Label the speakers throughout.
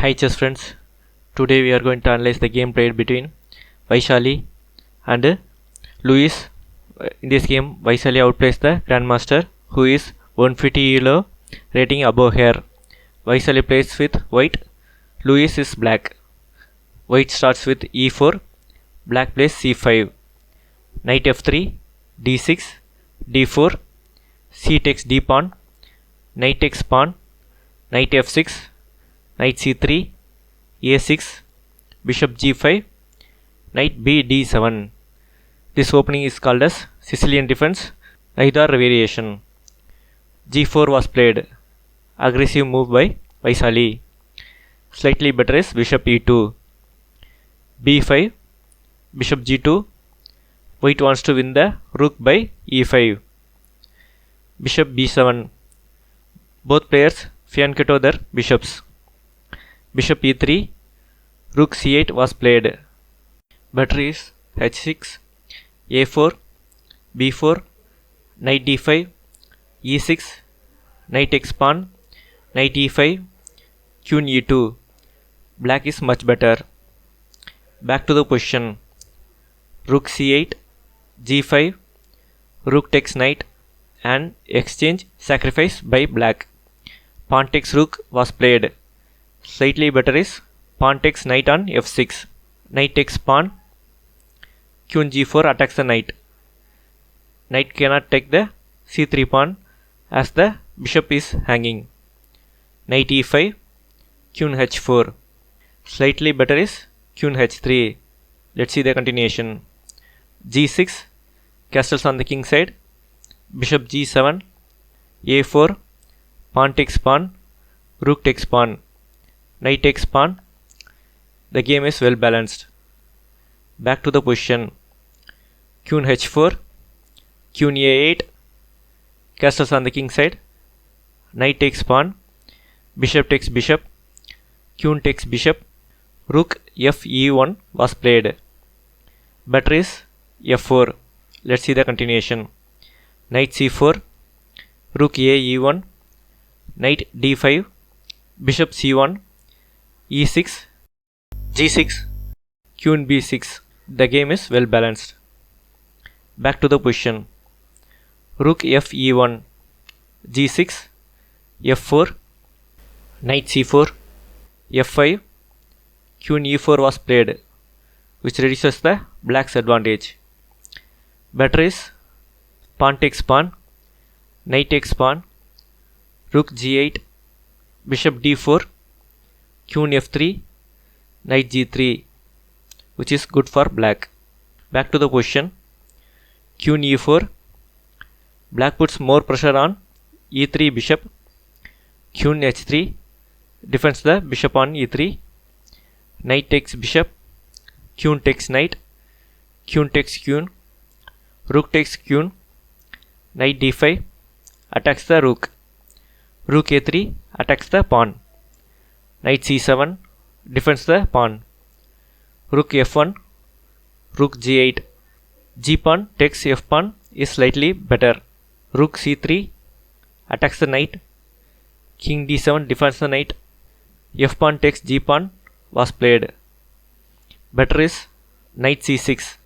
Speaker 1: Hi chess friends, today we are going to analyze the game played between Vaishali and Louis. In this game, Vaishali outplays the Grandmaster who is 150 ELO rating above her. Vaishali plays with white, Louis is black. White starts with e4, black plays c5, knight f3, d6, d4, c takes d pawn, knight takes pawn, knight f6, knight c3, a6, bishop g5, knight b d7. This opening is called as Sicilian defense, neither variation. g4 was played, aggressive move by Vaishali. Slightly better is bishop e2, b5, bishop g2. White wants to win the rook by e5, bishop b7. Both players fianchetto their bishops. Bishop e3, rook c8 was played. Better is h6, a4, b4, knight d5, e6, knight takes pawn, knight e5, queen e2. Black is much better. Back to the position. Rook c8, g5, rook takes knight, and exchange sacrifice by black. Pawn takes rook was played. Slightly better is pawn takes knight on f6. Knight takes pawn, queen g4 attacks the knight. Knight cannot take the c3 pawn as the bishop is hanging. Knight e5, queen h4. Slightly better is queen h3. Let's see the continuation. g6, castles on the king side, bishop g7, a4, pawn takes pawn, rook takes pawn, knight takes pawn. The game is well balanced. Back to the position. Queen h4, queen a8, castles on the king side, knight takes pawn, bishop takes bishop, queen takes bishop, rook f e1 was played. Better is f4. Let's see the continuation. Knight c4, rook a e1, knight d5, bishop c1, e6, g6, queen b6. The game is well balanced. Back to the position. Rook f e1, g6, f4, knight c4, f5, queen e4 was played, which reduces the black's advantage. Better is pawn takes pawn, knight takes pawn, rook g8, bishop d4, queen f3, knight g3, which is good for black. Back to the position. Queen e4, black puts more pressure on e3 bishop, queen h3, defends the bishop on e3, knight takes bishop, queen takes knight, queen takes queen, rook takes queen, knight d5, attacks the rook, rook a3 attacks the pawn, knight c7 defends the pawn, rook f1, rook g8, g pawn takes f pawn is slightly better, rook c3 attacks the knight, king d7 defends the knight, f pawn takes g pawn was played. Better is knight c6,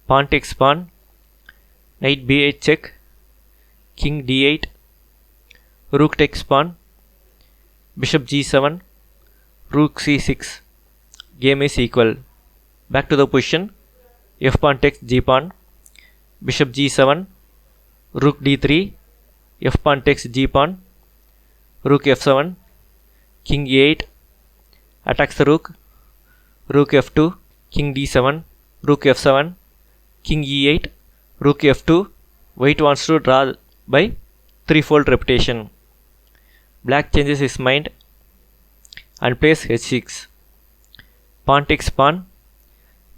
Speaker 1: pawn takes pawn, knight b8 check, king d8, rook takes pawn, bishop g7, rook c6. Game is equal. Back to the position. F pawn takes g pawn, bishop g7, rook d3, f pawn takes g pawn, rook f7, king e8, attacks the rook, rook f2, king d7, rook f7, king e8, rook f2. White wants to draw by threefold repetition. Black changes his mind and plays h6. Pawn takes pawn,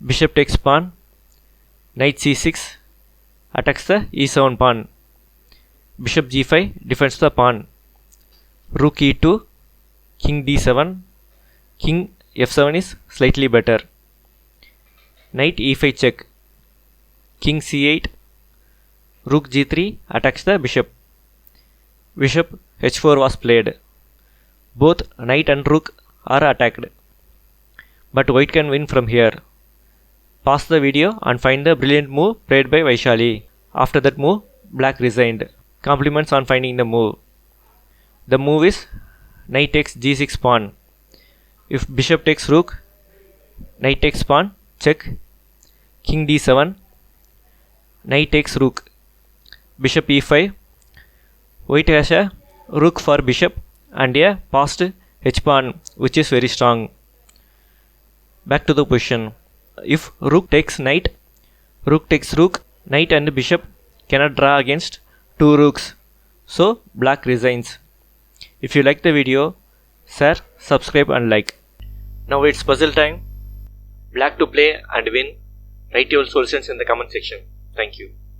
Speaker 1: bishop takes pawn, knight c6 attacks the e7 pawn, bishop g5 defends the pawn, rook e2, king d7, king f7 is slightly better, knight e5 check, king c8, rook g3 attacks the bishop, bishop h4 was played. Both knight and rook are attacked. But white can win from here. Pause the video and find the brilliant move played by Vaishali. After that move, black resigned. Compliments on finding the move. The move is knight takes g6 pawn. If bishop takes rook, knight takes pawn, check, king d7, knight takes rook, bishop e5. White has a rook for bishop and a passed h pawn, which is very strong. Back to the position. If rook takes knight, rook takes rook, knight and bishop cannot draw against two rooks, so black resigns. If you like the video, share, subscribe and like. Now it's puzzle time. Black to play and win. Write your solutions in the comment section. Thank you.